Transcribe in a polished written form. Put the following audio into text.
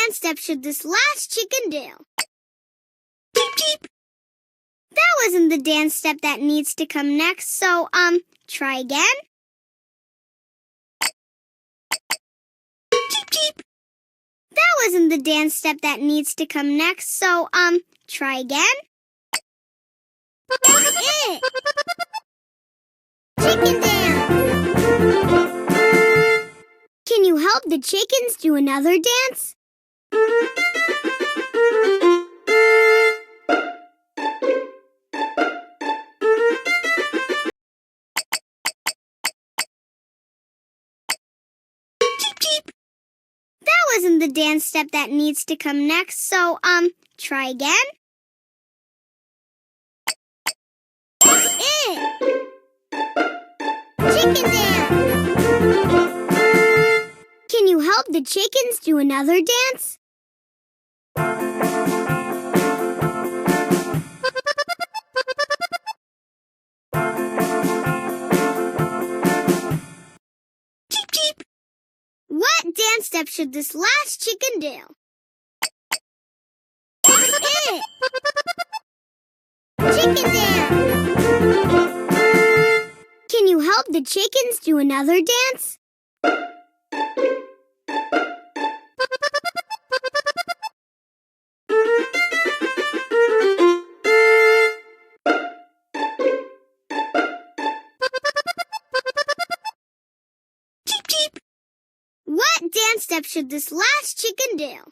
dance step should this last chicken do? Cheep, cheep. That wasn't the dance step that needs to come next, so, try again. Cheep, cheep. That wasn't the dance step that needs to come next, so, try again. That's it. Chicken dance. Can you help the chickens do another dance? Cheep, cheep. That wasn't the dance step that needs to come next, so, try again. That's it. Chicken dance. Can you help the chickens do another dance? Cheep, cheep. What dance step should this last chicken do? That's it. Chicken dance. Can you help the chickens do another dance? Cheep, cheep. What dance step should this last chicken do?